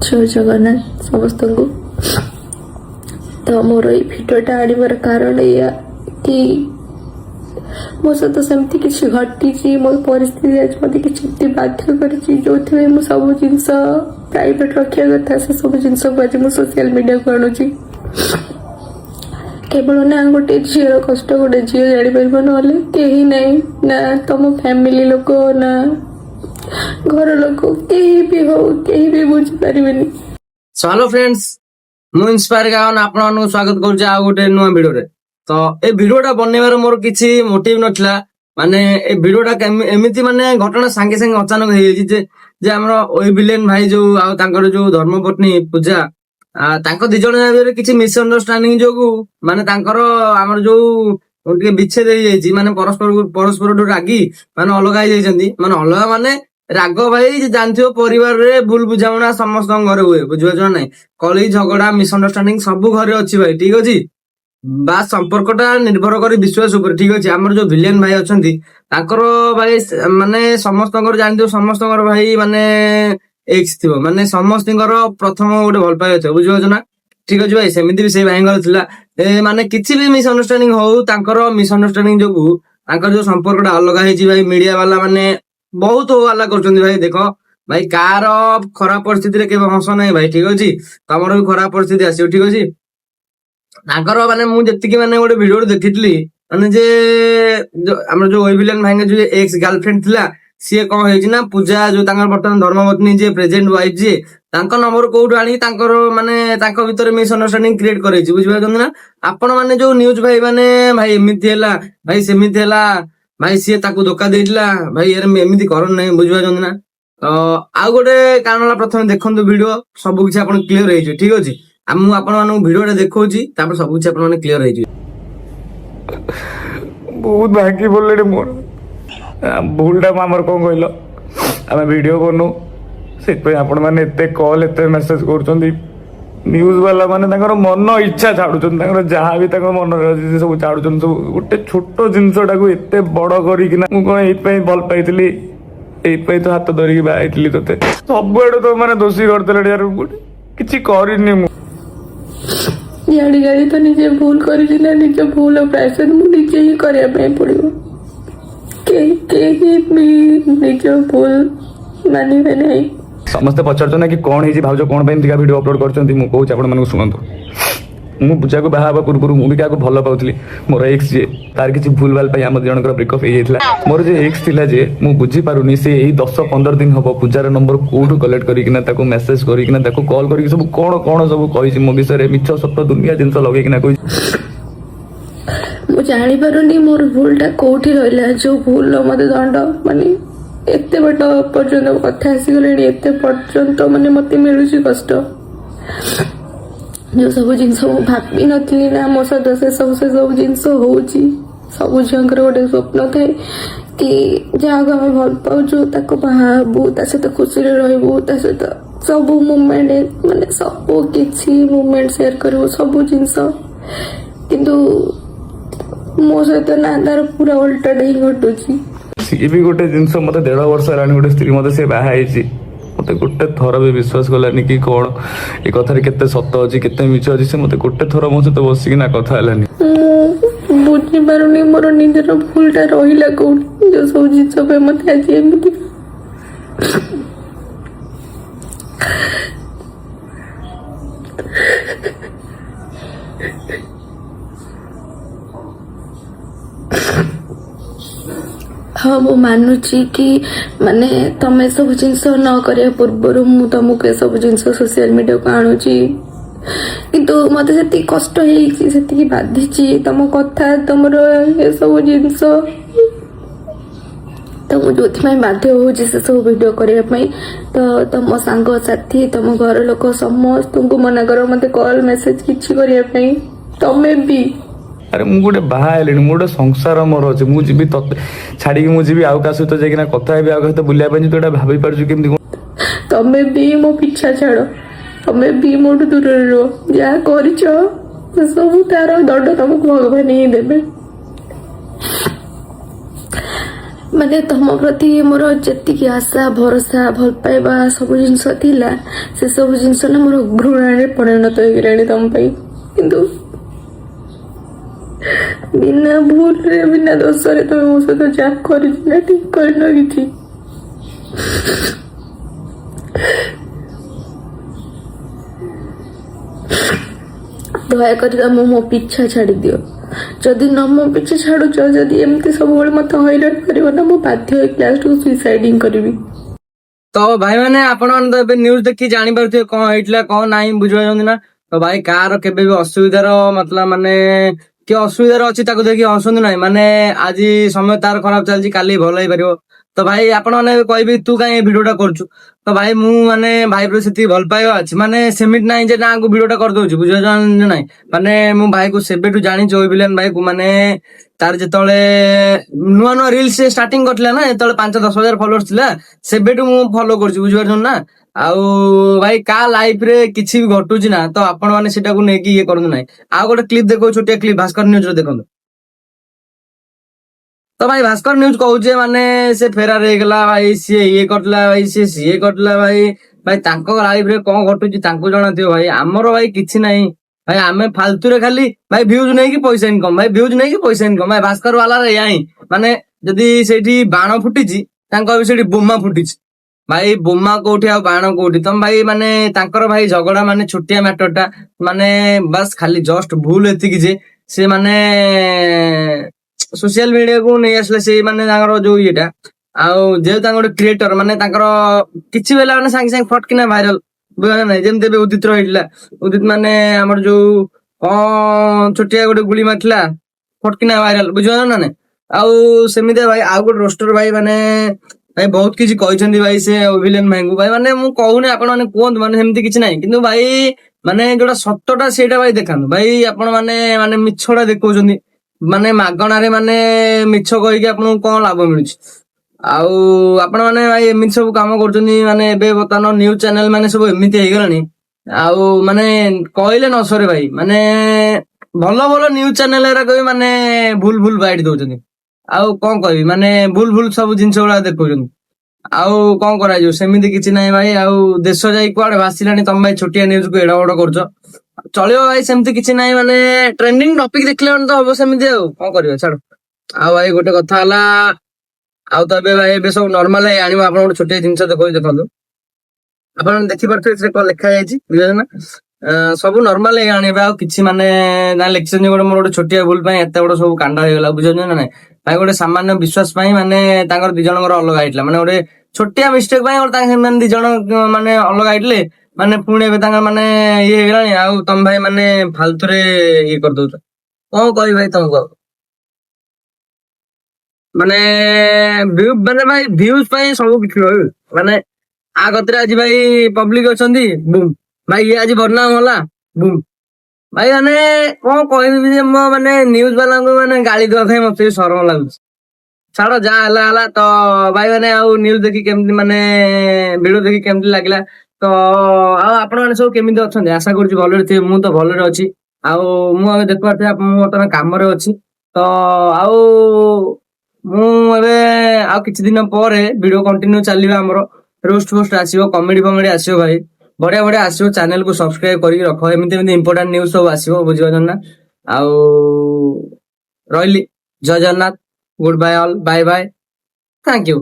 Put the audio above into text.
जय जगन्नाथ समस्त को। तो मोर ये भिडटा आनिबार कारण या कि मो सहित सेमती किसी घटी मो परिस्थिति आज मत कि बाध्य कर जो सब जिन प्राइवेट रखा कथा से सब जिन आज मुझे सोशल मीडिया को आणुची केवल ना गोटे झीर कष्ट गोटे झील जापर ना कहीं नहीं ना तुम फैमिली लोक ना घर लोक कहीं भी हो कहीं भी बुझीपारे। सो हेलो फ्रेंड्स मु इंस्पायर गावन आपन स्वागत करुचे आ गोटे नुआ वीडियो रे। तो ए वीडियोटा बनैबार मोर किछि मोटिव नथिला माने ए वीडियोटा एमिति माने घटना संगे संगे अचानक हे जे हमर ओई विलेन भाई जो आ तांकर जो धर्मपत्नी पूजा तांको दी जण रे किछि मिसअंडरस्टैंडिंग जोगु माने तांकर हमर जो टिके विच्छेद हे जायछि माने परस्पर रागी माने अलग हे जायछन्ती माने अलग माने राग भाई जानथियो परिवार रे भूल बुझावना समस्त घर हुए बुझिबा नै कली झगड़ा मिसअंडरस्टैंडिंग सब घरे अछि भाई ठीक अछि बा संपर्कटा निर्भर करी विश्वास ऊपर ठीक अछि। हमर जो विलेन भाई अछंती तांकर भाई माने समस्त घर जानथियो समस्त घर भाई माने एक्स थिबो माने समस्त घर प्रथम गोटे भल पाइ अछि बुझिबा ना ठीक अछि भाई सेमिति भी से भाई घर थिला माने किछि भी मिसअंडरस्टैंडिंग हो तांकर मिसअंडरस्टैंडिंग जोगु तांकर जो संपर्कटा अलग हेछि भाई मीडिया वाला माने बहुत हल्ला कर भाई देख भाई कार खराब परिस्थिति के हस ना भाई ठीक अच्छे तमर भी खराब परिस्थिति आस ठीक अच्छे माने मुझे माने गोटे वीडियो देखी माने जे आम जो विलेन भाई जो एक्स गर्लफ्रेंड थिला सी कौन है पूजा जो बर्तमान धर्मपत्नी जी प्रेजेंट वाइफ जी नंबर कौटू आनी माने भितर मिसअंडरस्टैंडिंग क्रिएट कर बुझिपार ना आपण मैंने जो न्यूज भाई माने भाई एमती है भाई सेमती है भाई सी ताकू धोखा देला भाई एमती करन नहीं बुझिपार ना। तो आउ गोटे कारण प्रथम देखते वीडियो सब किसी आप क्लीयर हो ठीक अच्छे मुझे आपण वीडियो देखा सब किसी आप क्लीयर हो बहुत भागी बोले मोर भूलटा आमर कौन कहल आम वीडियो बनू से आपण मैंने एत कॉल एत मेसेज कर न्यूज वाला माने मन इच्छा छाड़ुन जहाँ भी मन रही सब छाड़ुन सब गोटे छोट जिनसटा को एत बड़ करना मुझे भल पाई तो हाथ धरिकी बाहरी ते सब आड़े तो मैंने दोषी करते यार किसी करनी जाड़ी जाड़ी तो निजे भूल कर निज भूल प्रायश्चित मुझे ही करने पड़ो निज भूल मानवे नहीं समस्ते पचार ना कि कौन है भाज कौन वीडियो अपलोड कर शुणु मु पूजा को बाहा पूर्व मुझे क्या भल पाऊली मोर एक्स जे तार किसी भूल भाल आम जनकर ब्रेकअप हो जाता मोर जो एक्स थिला जे मु बुझीपारुनी से 10-15 दिन हम पूजार नंबर कौटू कलेक्ट करके मेसेज करके कॉल करके सब कौन कौन सब कही मो विषय मिछ सत दुनिया जिन लगे मु जानी पारुनी मोर भूलटा कोठी रहला जो भूल मते दंड माने एते बट पर्यंत कथा आसीगले एते पर्यंत माने मते मिलुची कष्ट जो सब जिन भावी नी ना मो सहित से सब जिन होची सब झीर गोटे स्वप्न थाए कि जहाँ को आम भल पाचु बाहबू सहित खुशी रही सहित सब मुमेंट माने सब किसी मुमेंट सेयार करू सब जिनस किंतु मो सहित ना तार पूरा उल्टा ही घटुची सी भी गोटे जिनस मत 1.5 वर्ष है गोटे स्त्री मत से बाहर मत गोटे थर भी विश्वास कलानी कि कौन ये कथार केते सत अच्छी केते मिछ अच्छी से मत गोटे थर मो सहित बसिकिना कथा हलानी बुझी पारुनी मोर निजर भूलटा रहिला कोठी जो सब जिस पे मत आज एमती हाँ वो मानुची कि माने तमें सब जिनस न करिया पूर्व मु तुमको सब जिनस सोशल मीडिया को आणुची किंतु मत से कष्ट से बाधिची तुम कथा तुम ये सब जिनस तो मुझे जो बाध्य हो से सब वीडियो करने तो तुम सांग साथी तुम घर लोक समस्त को मना कर मत कॉल मेसेज किसी करने तमें भी अरे मु गोटे बाहर गोटे संसार मोर अच्छे मुझे छाड़ी मुझे आउ का सहित जाइना कथा है सहित बुलाया तो भाभी पार्छु केमती तमें भी मो पीछा छाड़ तमें भी मोटू दूर रह जहाँ कर सब तार दंड तुमको भगवान ही देवे ମାନେ ତମ ପ୍ରତି ମୋର ଯେତିକି ଆଶା ଭରସା ଭଲ ପାଇବା ସବୁ ଜିନିଷ ଥିଲା ସେ ସବୁ ଜିନିଷ ନା ମୋର ଘୃଣାରେ ପରିଣତ ହେଇଗଲାଣି ତମ ପାଇଁ। କିନ୍ତୁ ବିନା ଭୁଲରେ ବିନା ଦୋଷରେ ତମେ ମୋ ସହିତ ଯାହା କରିଛ ନା ଠିକ କରିନ କିଛି। ଦୟାକରି ତମେ ମୋ ପିଛା ଛାଡି ଦିଅ। ଯଦି ନ ମୋ ପିଛା ଛାଡୁଛ, ଯଦି ଏମିତି ସବୁବେଳେ ମତେ ହଇରାଣ କରିବ ନା ମୁଁ ବାଧ୍ୟ ହେଇକି ଲାଷ୍ଟକୁ ସୁଇସାଇଡିଂ କରିବି। ତ ଭାଇ ମାନେ ଆପଣ ମାନେ ତ ଏବେ ନ୍ୟୁଜ ଦେଖି ଜାଣିପାରୁଥିବେ କଣ ହେଇଥିଲା କଣ ନାହିଁ, ବୁଝିପାରୁଛନ୍ତି ନା। ତ ଭାଇ କାହାର କେବେ ବି ଅସୁବିଧାର ମତଲବ ମାନେ କିଏ ଅସୁବିଧାରେ ଅଛି ତାକୁ ଦେଖି ହସନ୍ତୁ ନାହିଁ। ମାନେ ଆଜି ସମୟ ତାର ଖରାପ ଚାଲିଛି, କାଲି ଭଲ ହେଇପାରିବ। ତ ଭାଇ ଆପଣ ମାନେ କହିବି ତୁ କାହିଁ ଏ ଭିଡିଓ ଟା କରୁଛୁ। ତ ଭାଇ ମୁଁ ମାନେ ଭାଇ ପ୍ରତି ସେତିକି ଭଲ ପାଇବା ଅଛି, ମାନେ ସେମିତି ନାହିଁ ଯେ ନା ଭିଡିଓ ଟା କରିଦଉଛି, ବୁଝିପାରୁଛନ୍ତି ନାହିଁ। ମାନେ ମୁଁ ଭାଇକୁ ସେବେଠୁ ଜାଣିଛି ଓବିଲିଆନ ଭାଇକୁ, ମାନେ ତାର ଯେତେବେଳେ ନୂଆ ନୂଆ ରିଲ୍ସ ଷ୍ଟାର୍ଟିଂ କରିଥିଲା ନା, ଯେତେବେଳେ 5-10 ହଜାର ଫଲୋଅର୍ସ ଥିଲା, ସେବେଠୁ ମୁଁ ଫଲୋ କରୁଛି, ବୁଝିପାରୁଛନ୍ତି ନା। ଆଉ ଭାଇ କାହା ଲାଇଫ ରେ କିଛି ବି ଘଟୁଛି ନା, ତ ଆପଣ ମାନେ ସେଟାକୁ ନେଇକି ଇଏ କରନ୍ତୁ ନାହିଁ। ଆଉ ଗୋଟେ କ୍ଲିପ ଦେଖାଉ, ଛୋଟିଆ କ୍ଲିପ ଭାସ୍କର ନ୍ୟୁଜ ରେ ଦେଖନ୍ତୁ। ତ ଭାଇ ଭାସ୍କର ନ୍ୟୁଜ କହୁଛେ ମାନେ ସେ ଫେରାର ହେଇଗଲା ଭାଇ, ସିଏ ଇଏ କରିଥିଲା ଭାଇ, ସିଏ କରିଥିଲା ଭାଇ। ଭାଇ ତାଙ୍କ ଲାଇଫ ରେ କଣ ଘଟୁଛି ତାଙ୍କୁ ଜଣାଥିବ ଭାଇ, ଆମର ଭାଇ କିଛି ନାହିଁ। ଭାଇ ଆମେ ଫାଲତୁରେ ଖାଲି ଭାଇ ଭ୍ୟୁଜ ନେଇକି ପଇସା ଇନକମ, ଭାଇ ଭ୍ୟୁଜ ନେଇକି ପଇସା ଇନକମ। ଭାଇ ଭାସ୍କର ବାଲା ଏଇଆ ହିଁ, ମାନେ ଯଦି ସେଇଠି ବାଣ ଫୁଟିଛି ତାଙ୍କ ବି ସେଇଠି ବୋମା ଫୁଟିଛି। ଭାଇ ବୋମା କୋଉଠି ଆଉ ବାଣ କୋଉଠି, ତମ ଭାଇ ମାନେ ତାଙ୍କର ଭାଇ ଝଗଡା ମାନେ ଛୋଟିଆ ମ୍ୟାଟର ଟା, ମାନେ ବାସ୍ ଖାଲି ଜଷ୍ଟ ଭୁଲ ଏତିକି ଯେ ସେ ମାନେ ସୋସିଆଲ ମିଡିଆକୁ ନେଇ ଆସିଲେ ସେଇ ମାନେ ତାଙ୍କର ଯୋଉ ଇଏଟା। ଆଉ ଯେହେତୁ ତାଙ୍କ ଗୋଟେ କ୍ରିଏଟର, ମାନେ ତାଙ୍କର କିଛି ବି ହେଲା ମାନେ ସାଙ୍ଗେ ସାଙ୍ଗେ ଫଟକିନା ଭାଇରାଲ, ବୁଝିଲ ନାଇଁ। ଯେମିତି ଏବେ ଉଦିତ ର ହେଇଥିଲା, ଉଦିତ ମାନେ ଆମର ଯୋଉ କଣ ଛୋଟିଆ ଗୋଟେ ଗୁଳି ମାରିଥିଲା, ଫଟକିନା ଭାଇରାଲ, ବୁଝିପାରୁଛ ନା ନାଇଁ। ଆଉ ସେମିତି ଭାଇ ଆଉ ଗୋଟେ ରୋଷ୍ଟର ଭାଇ ମାନେ ଭାଇ ବହୁତ କିଛି କହିଛନ୍ତି ଭାଇ ସେ ଓବିଲିଆନ ଭାଇଙ୍କୁ। ଭାଇ ମାନେ ମୁଁ କହୁନି, ଆପଣ ମାନେ କୁହନ୍ତୁ, ମାନେ ସେମିତି କିଛି ନାହିଁ। କିନ୍ତୁ ଭାଇ ମାନେ ଯୋଉଟା ସତଟା ସେଇଟା ଭାଇ ଦେଖାନ୍ତୁ। ଭାଇ ଆପଣ ମାନେ ମାନେ ମିଛଟା ଦେଖଉଛନ୍ତି, ମାନେ ମାଗଣାରେ ମାନେ ମିଛ କହିକି ଆପଣଙ୍କୁ କଣ ଲାଭ ମିଳୁଛି। ଆଉ ଆପଣ ମାନେ ଭାଇ ଏମିତି ସବୁ କାମ କରୁଛନ୍ତି, ମାନେ ଏବେ ବର୍ତ୍ତମାନ ନ୍ୟୁଜ ଚ୍ୟାନେଲ ମାନେ ସବୁ ଏମିତି ହେଇଗଲାଣି। ଆଉ ମାନେ କହିଲେ ନ ସରେ ଭାଇ, ମାନେ ଭଲ ଭଲ ନ୍ୟୁଜ ଚ୍ୟାନେଲ ଗୁଡାକ ବି ମାନେ ଭୁଲ ଭୁଲ ବାଇଟ ଦଉଛନ୍ତି। ଆଉ କଣ କହିବି, ମାନେ ଭୁଲ ଭୁଲ ସବୁ ଜିନିଷ ଗୁଡା ଦେଖଉଛନ୍ତି। ଆଉ କଣ କରାଯିବ, ସେମିତି କିଛି ନାହିଁ ଭାଇ। ଆଉ ଦେଶ ଯାଇ କୁଆଡେ ଭାସିଲାଣି, ତମ ଭାଇ ଛୋଟିଆ ନ୍ୟୁଜ କୁ ଏଡ ବଡ କରୁଛ। ଚଳିବ ଭାଇ, ସେମିତି କିଛି ନାହିଁ। ମାନେ ଟ୍ରେଣ୍ଡିଂ ଟପିକ ଦେଖିଲେ ମାନେ ତ ହବ ସେମିତି, ଆଉ କଣ କରିବା ଛାଡ। ଆଉ ଭାଇ ଗୋଟେ କଥା ହେଲା, ଆଉ ତ ଏବେ ଭାଇ ଏବେ ସବୁ ନର୍ମାଲ ହେଇ ଆଣିବ। ଆପଣ ଗୋଟେ ଛୋଟିଆ ଜିନିଷ ଦେଖନ୍ତୁ, ଆପଣ ଦେଖିପାରୁଥିବେ ସେ କଣ ଲେଖା ଯାଇଛି, ବୁଝିଲେ ନା। ସବୁ ନର୍ମାଲ ହେଇ ଆଣିବେ, ଆଉ କିଛି ମାନେ ନା ଲେଖିଛନ୍ତି ଗୋଟେ ମୋର ଗୋଟେ ଛୋଟିଆ ଭୁଲ ପାଇଁ ଏତେ ବଡ ସବୁ କାଣ୍ଡ ହେଇଗଲା, ବୁଝୁଛନ୍ତି ନା ନାଇଁ। ଭାଇ ଗୋଟେ ସାମାନ୍ୟ ବିଶ୍ୱାସ ପାଇଁ ମାନେ ତାଙ୍କର ଦି ଜଣଙ୍କର ଅଲଗା ହେଇଥିଲା, ମାନେ ଗୋଟେ ଛୋଟିଆ ମିଷ୍ଟେକ ପାଇଁ ଗୋଟେ ତାଙ୍କ ସେମାନେ ଦି ଜଣ ମାନେ ଅଲଗା ହେଇଥିଲେ। ମାନେ ପୁଣି ଏବେ ତାଙ୍କର ମାନେ ଇଏ ହେଇଗଲାଣି, ଆଉ ତମ ଭାଇ ମାନେ ଫାଲତୁରେ ଇଏ କରିଦଉଛ। କଣ କହିବି ଭାଇ ତମକୁ ଆଉ, ମାନେ ମାନେ ଭାଇ ଭ୍ୟୁଜ ପାଇଁ ସବୁ କିଛି ରହିବ। ମାନେ ଆ କତିରେ ଆଜି ଭାଇ ପବ୍ଲିକ ଅଛନ୍ତି, ବୁମ୍ ଭାଇ ଇଏ ଆଜି ବଦନାମ ହେଲା, ବୁମ୍ ଭାଇ। ମାନେ କଣ କହିବି ଯେ ମୋ ମାନେ ନ୍ୟୁଜ ବାଲାଙ୍କୁ ମାନେ ଗାଳି ଦବା ପାଇଁ ମତେ ବି ସରମ ଲାଗୁଛି। ଛାଡ ଯାହା ହେଲା ହେଲା। ତ ଭାଇ ମାନେ ଆଉ ନ୍ୟୁଜ ଦେଖି କେମିତି ମାନେ ଭିଡିଓ ଦେଖି କେମିତି ଲାଗିଲା। ତ ଆଉ ଆପଣ ମାନେ ସବୁ କେମିତି ଅଛନ୍ତି, ଆଶା କରୁଛି ଭଲରେ ଥିବେ। ମୁଁ ତ ଭଲରେ ଅଛି। ଆଉ ମୁଁ ଏବେ ଦେଖିପାରୁଥିବେ ମୁଁ ବର୍ତ୍ତମାନ କାମରେ ଅଛି। ତ ଆଉ ମୁଁ ଏବେ ଆଉ କିଛି ଦିନ ପରେ ଭିଡିଓ କଣ୍ଟିନ୍ୟୁ ଚାଲିବ ଆମର। ରୋଷ୍ଟ ଫୋଷ୍ଟ ଆସିବ, କମେଡି ଫମେଡି ଆସିବ ଭାଇ, ବଢିଆ ବଢିଆ ଆସିବ। ଚ୍ୟାନେଲକୁ ସବସ୍କ୍ରାଇବ କରିକି ରଖ, ଏମିତି ଏମିତି ଇମ୍ପୋର୍ଟାଣ୍ଟ ନ୍ୟୁଜ ସବୁ ଆସିବ, ବୁଝିପାରୁଛ ନା। ଆଉ ରହିଲି, ଜୟ Jagannath, good bye all, bye bye, thank you.